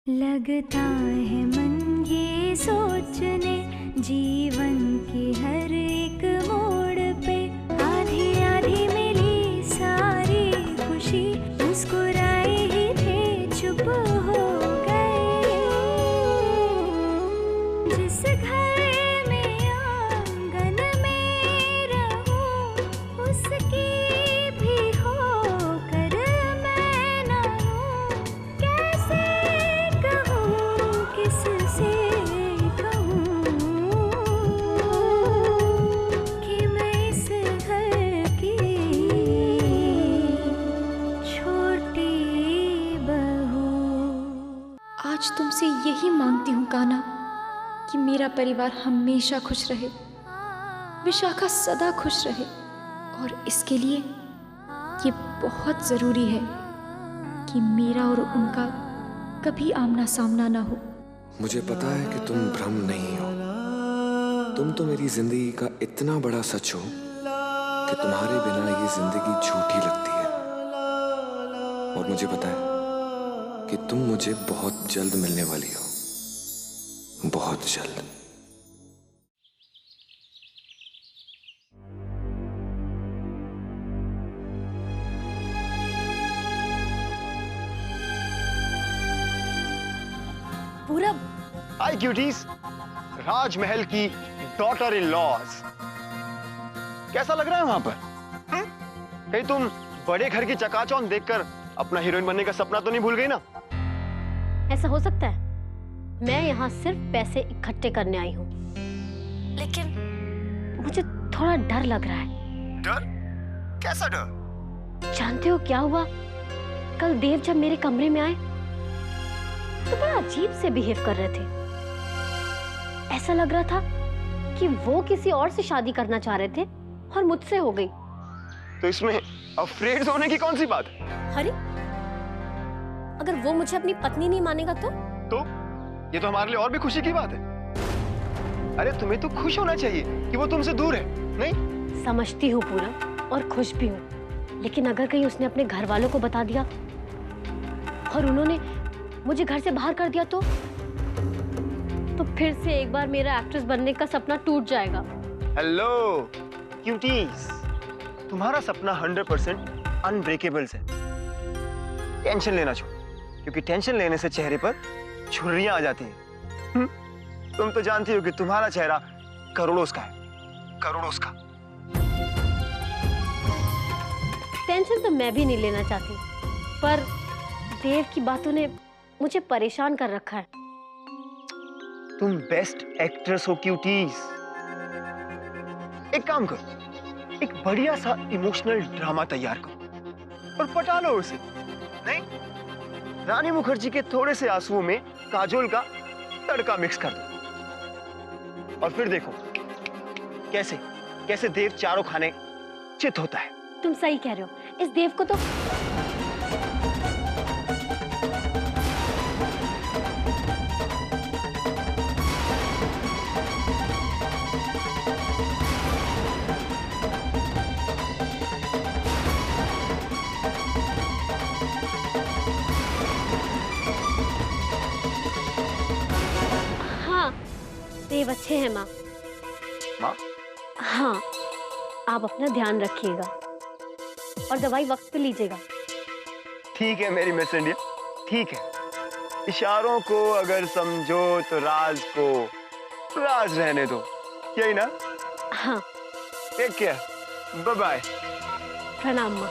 लगता है मन ये सोचने जीवन के हर एक मोड़ पे आधी आधी मिली सारी खुशी मुस्कुराए ही थे चुप हो गए। जिस घर में आंगन में रहूं उसकी भी होकर मैं ना हूं। कैसे कहूं किससे कहूं कि मैं इस घर की छोटी बहू। आज तुमसे यही मांगती हूँ कान्हा कि मेरा परिवार हमेशा खुश रहे, विशाखा सदा खुश रहे। और इसके लिए ये बहुत ज़रूरी है कि मेरा और उनका कभी आमना सामना ना हो। मुझे पता है कि तुम भ्रम नहीं हो। तुम तो मेरी जिंदगी का इतना बड़ा सच हो कि तुम्हारे बिना ये जिंदगी झूठी लगती है। और मुझे पता है कि तुम मुझे बहुत जल्द मिलने वाली हो, बहुत जल्द। पूरब, हाय क्यूटीज, राजमहल की डॉटर इन लॉज। कैसा लग रहा है वहां पर? कहीं तुम बड़े घर की चकाचौंध देखकर अपना हीरोइन बनने का सपना तो नहीं भूल गई ना? ऐसा हो सकता है? मैं यहाँ सिर्फ पैसे इकट्ठे करने आई हूँ, लेकिन मुझे थोड़ा डर लग रहा है। डर? कैसा डर? जानते हो क्या हुआ? कल देव जब मेरे कमरे में आए तो बड़ा अजीब से बिहेव कर रहे थे। ऐसा लग रहा था कि वो किसी और से शादी करना चाह रहे थे और मुझसे हो गई। तो इसमें अफ्रेड होने की कौन सी बात है? अरे, अगर वो मुझे अपनी पत्नी नहीं मानेगा तो ये तो हमारे लिए और भी खुशी की बात है। अरे तुम्हें तो खुश होना चाहिए कि वो तुमसे दूर है, नहीं? समझती हूँ पूरा, और खुश भी हूँ, लेकिन अगर कहीं उसने अपने घर वालों को बता दिया और उन्होंने मुझे घर से बाहर कर दिया तो फिर से एक बार मेरा एक्ट्रेस बनने का सपना टूट जाएगा। हेलो क्यूटीज, तुम्हारा सपना 100% अनब्रेकेबल है। टेंशन लेना छोड़ो, क्योंकि टेंशन लेने से चेहरे पर छुर्रियां आ जाती हैं। तुम तो जानती हो कि तुम्हारा चेहरा करोड़ों का है, करोड़ों का। टेंशन तो मैं भी नहीं लेना चाहती, पर देव की बातों ने मुझे परेशान कर रखा है। तुम बेस्ट एक्ट्रेस हो क्यूटीज। एक काम करो, एक बढ़िया सा इमोशनल ड्रामा तैयार करो और पटा लो उसे। नहीं, रानी मुखर्जी के थोड़े से आंसुओं में काजोल का तड़का मिक्स कर दो और फिर देखो कैसे कैसे देव चारों खाने चित होता है। तुम सही कह रहे हो, इस देव को तो देव अच्छे हैं माँ। माँ? हाँ, आप अपना ध्यान रखिएगा और दवाई वक्त पे लीजिएगा। ठीक है मेरी मिस इंडिया, ठीक है। इशारों को अगर समझो तो राज को राज रहने दो, यही ना? हाँ। Take care, bye bye. प्रणाम माँ।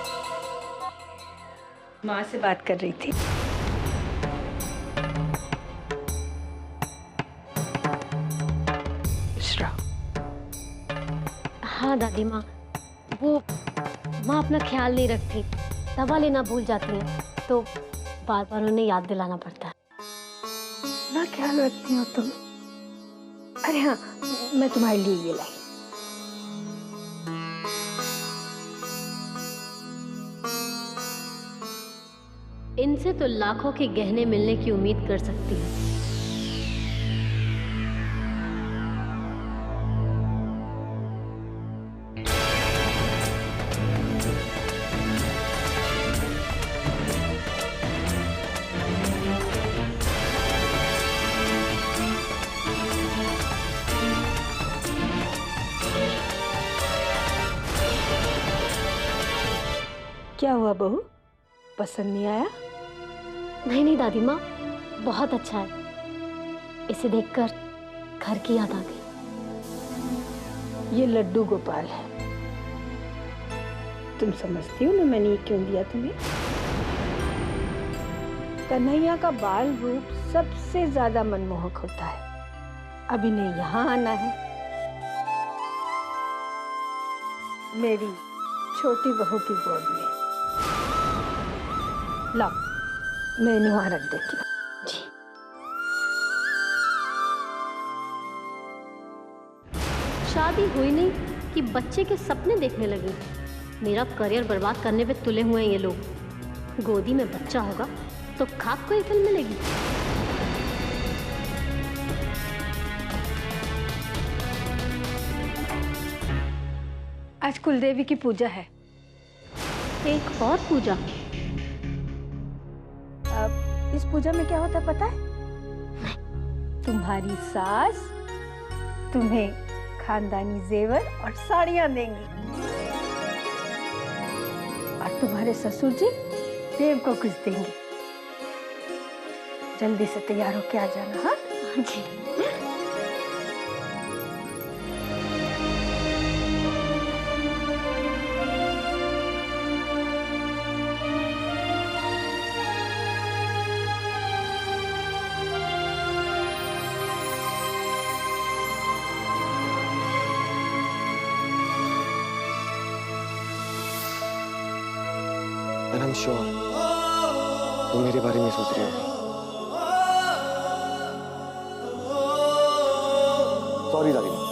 माँ से बात कर रही थी। हाँ दादी माँ, वो माँ अपना ख्याल नहीं रखती, दवा लेना भूल जाती हैं, तो बार बार उन्हें याद दिलाना पड़ता है। ना ख्याल रखती हो तुम? अरे हाँ, मैं तुम्हारे लिए ये लाई। इनसे तो लाखों के गहने मिलने की उम्मीद कर सकती हूँ। क्या हुआ बहू, पसंद नहीं आया? नहीं नहीं दादी माँ, बहुत अच्छा है। इसे देखकर घर की याद आ गई। ये लड्डू गोपाल है। तुम समझती हो ना मैंने ये क्यों दिया तुम्हें? कन्हैया का बाल रूप सबसे ज्यादा मनमोहक होता है। अब इन्हें यहाँ आना है। मेरी छोटी बहू की गोद में। लाओ, मैं इन्हें वहां रख देती हूँ। जी। शादी हुई नहीं कि बच्चे के सपने देखने लगे। मेरा करियर बर्बाद करने पे तुले हुए हैं ये लोग। गोदी में बच्चा होगा तो खाक को ही फिल्म मिलेगी। आज कुलदेवी की पूजा है। एक और पूजा? अब इस पूजा में क्या होता है पता है? तुम्हारी सास तुम्हें खानदानी जेवर और साड़ियां देंगी और तुम्हारे ससुर जी देव को कुछ देंगे। जल्दी से तैयार होके आ जाना। हाँ जी। And I'm sure तुम मेरे बारे में सोच रहे हो। सॉरी दादी माँ।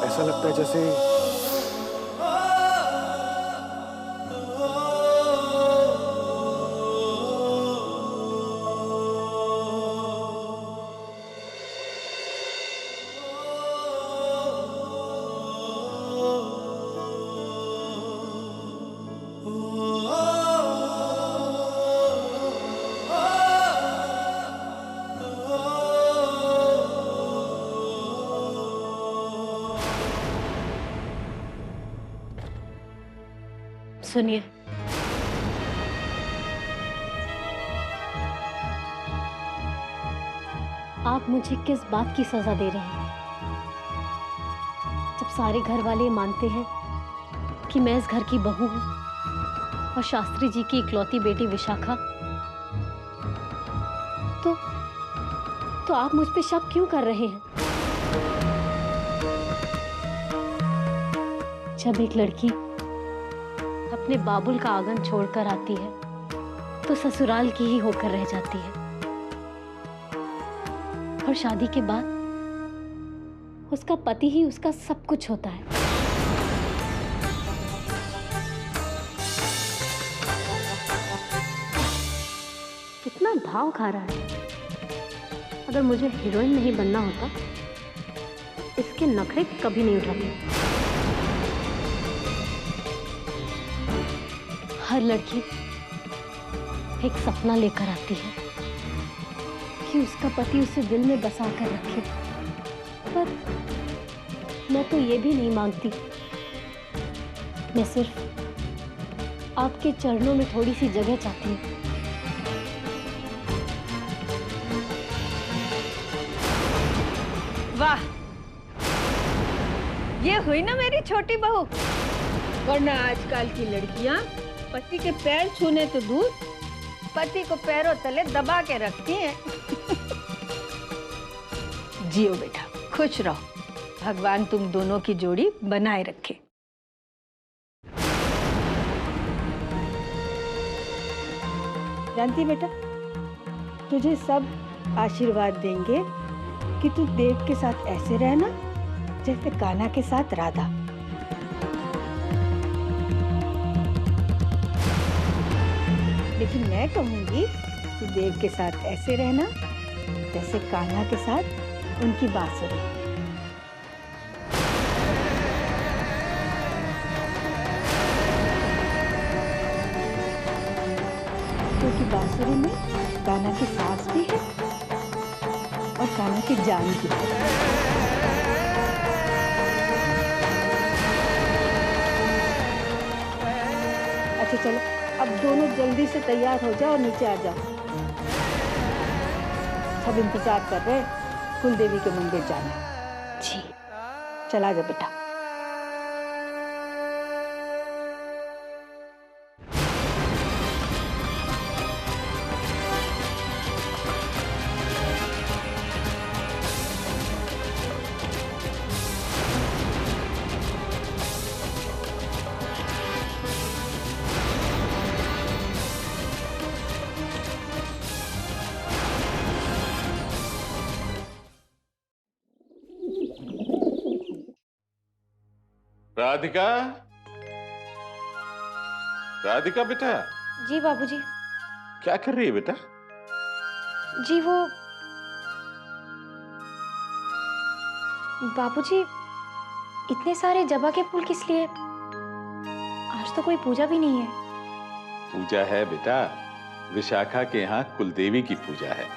ऐसा लगता है जैसे सुनिए, आप मुझे किस बात की सजा दे रहे हैं? जब सारे घर वाले मानते हैं कि मैं इस घर की बहू हूं और शास्त्री जी की इकलौती बेटी विशाखा, तो आप मुझ पे शक क्यों कर रहे हैं? जब एक लड़की अपने बाबुल का आंगन छोड़कर आती है तो ससुराल की ही होकर रह जाती है और शादी के बाद उसका पति ही उसका सब कुछ होता है। कितना भाव खा रहा है। अगर मुझे हीरोइन नहीं बनना होता, इसके नखरे कभी नहीं उठाते। हर लड़की एक सपना लेकर आती है कि उसका पति उसे दिल में बसा कर रखे, पर मैं तो ये भी नहीं मांगती। मैं सिर्फ आपके चरणों में थोड़ी सी जगह चाहती हूँ। वाह, ये हुई ना मेरी छोटी बहू। वरना आजकल की लड़कियां पति के पैर छूने तो दूर, पति को पैरों तले दबा के रखती हैं। जियो बेटा, खुश रहो। भगवान तुम दोनों की जोड़ी बनाए रखे। जानती बेटा, तुझे सब आशीर्वाद देंगे कि तू देव के साथ ऐसे रहना जैसे कान्हा के साथ राधा। लेकिन मैं कहूंगी कि देव के साथ ऐसे रहना जैसे कान्हा के साथ उनकी बांसुरी। क्योंकि बांसुरी में कान्हा की सांस भी है और कान्हा की जान भी है। अच्छा चलो, अब दोनों जल्दी से तैयार हो जाओ और नीचे आ जाओ। सब इंतजार कर रहे हैं, कुल देवी के मंदिर जाना। जी। चला जा बेटा। राधिका, राधिका बेटा, जी बाबूजी। क्या कर रही है बेटा? जी वो बाबूजी, इतने सारे जबा के फूल किस लिए? आज तो कोई पूजा भी नहीं है। पूजा है बेटा, विशाखा के यहाँ कुलदेवी की पूजा है।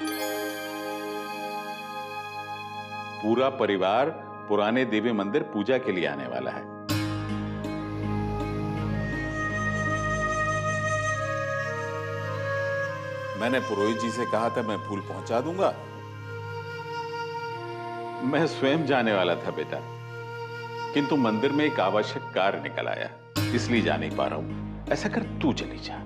पूरा परिवार पुराने देवी मंदिर पूजा के लिए आने वाला है। मैंने पुरोहित जी से कहा था मैं फूल पहुंचा दूंगा। मैं स्वयं जाने वाला था बेटा, किंतु मंदिर में एक आवश्यक कार्य निकल आया, इसलिए जा नहीं पा रहा हूं। ऐसा कर तू चली जा।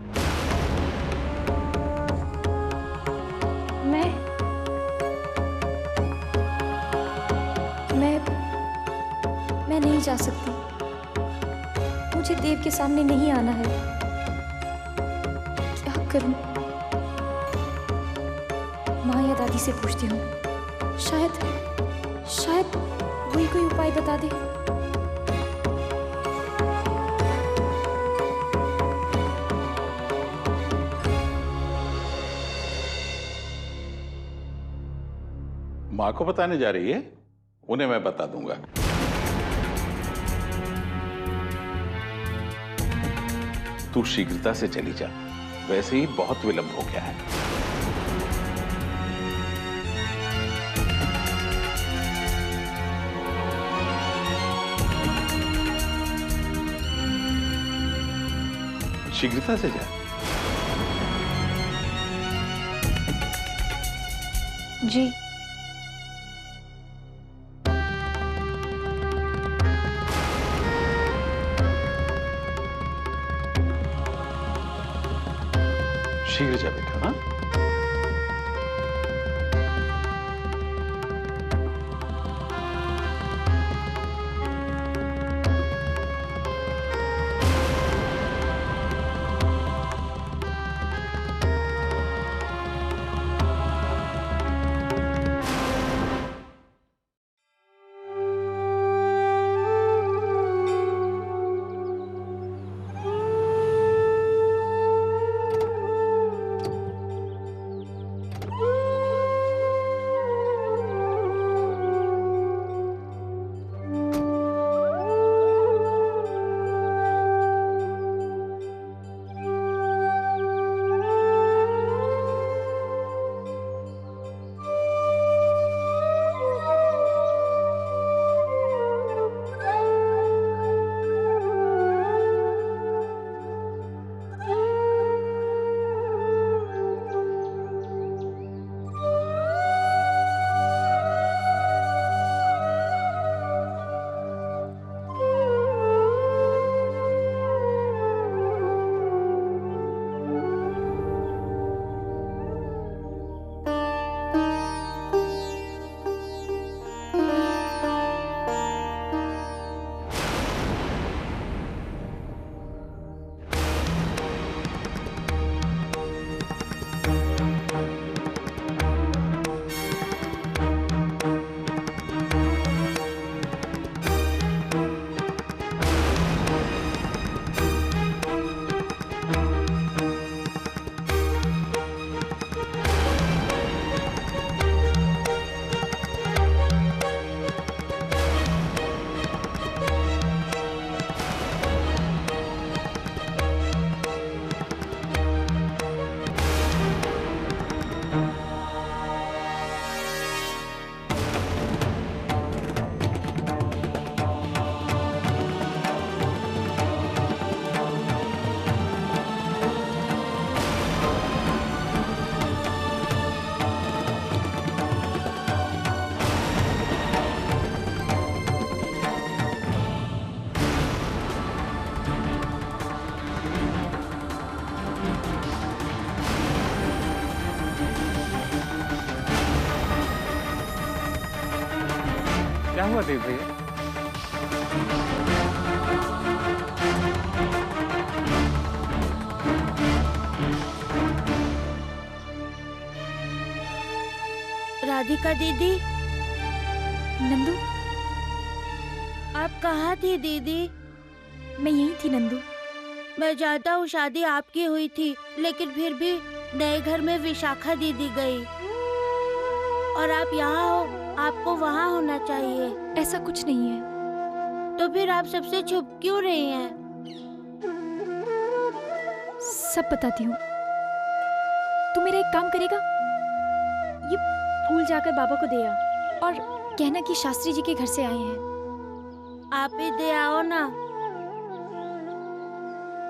मैं नहीं जा सकती। मुझे देव के सामने नहीं आना है। क्या करूं? माँ या दादी से पूछती हूँ, शायद वही कोई उपाय बता दे। माँ को बताने जा रही है? उन्हें मैं बता दूंगा। तू शीघ्रता से चली जा, वैसे ही बहुत विलंब हो गया है। शीघ्रता से जा। जी। शीघ्र जा बेटा। हाँ, हुआ देव भैया? राधिका दीदी, नंदू, आप कहाँ थी दीदी? मैं यही थी नंदू। मैं जानता हूँ शादी आपकी हुई थी, लेकिन फिर भी नए घर में विशाखा दीदी गई और आप यहाँ हो, आपको वहाँ होना चाहिए। ऐसा कुछ नहीं है। तो फिर आप सबसे छुप क्यों रही हैं? सब बताती हूँ। तू मेरा एक काम करेगा? ये फूल जाकर बाबा को दे आ और कहना कि शास्त्री जी के घर से आए हैं। आप ही दे आओ ना।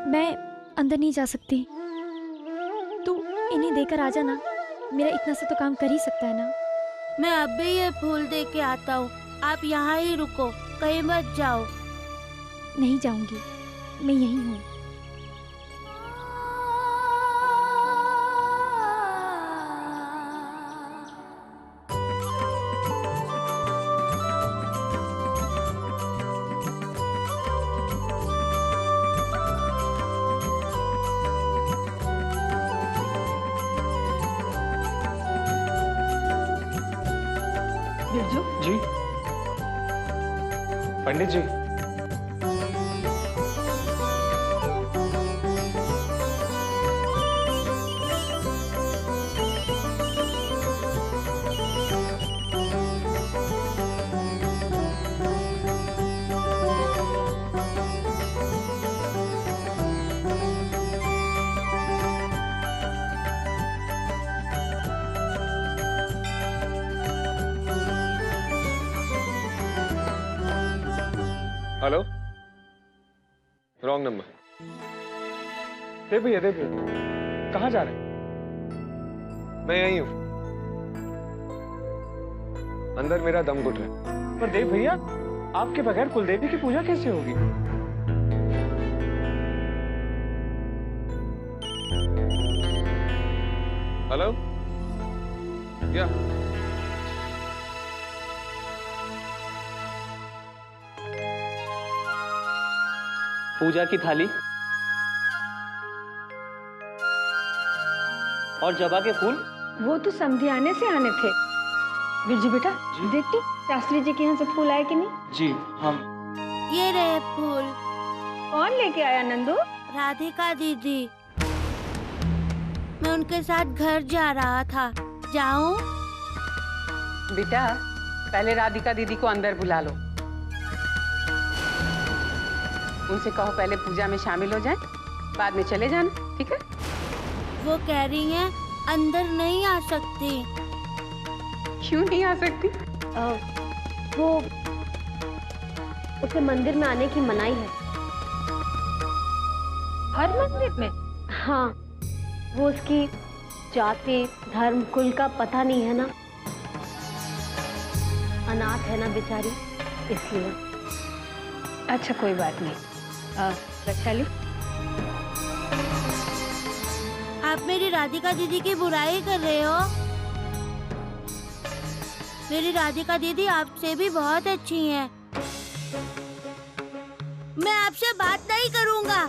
मैं अंदर नहीं जा सकती। तू इन्हें देकर आ जाना। मेरा इतना सा तो काम कर ही सकता है ना। मैं अभी ये फूल दे के आता हूँ, आप यहाँ ही रुको, कहीं मत जाओ। नहीं जाऊंगी, मैं यहीं हूँ। बिरजू, जी पंडित जी, हेलो, रॉन्ग नंबर। देव भैया कहाँ जा रहे हैं? मैं यहीं हूं, अंदर मेरा दम घुट रहा है। पर देव भैया, आपके बगैर कुलदेवी की पूजा कैसे होगी? हेलो, क्या? पूजा की थाली और जबा के फूल। वो तो समधियाने से आने थे। बिरजू बेटा, देख तो शास्त्री जी के यहाँ से फूल आए कि नहीं? जी हम। ये रहे फूल। कौन लेके आया नंदू? राधिका दीदी। मैं उनके साथ घर जा रहा था। जाऊं? बेटा, पहले राधिका दीदी को अंदर बुला लो। उनसे कहो पहले पूजा में शामिल हो जाएं, बाद में चले जाना, ठीक है? वो कह रही हैं अंदर नहीं आ सकती। क्यों नहीं आ सकती? वो उसे मंदिर में आने की मनाही है। हर मंदिर में? हाँ, वो उसकी जाति धर्म कुल का पता नहीं है ना, अनाथ है ना बेचारी, इसलिए। अच्छा, कोई बात नहीं। वैशाली, आप मेरी राधिका दीदी की बुराई कर रहे हो। मेरी राधिका दीदी आपसे भी बहुत अच्छी हैं। मैं आपसे बात नहीं करूंगा।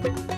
है।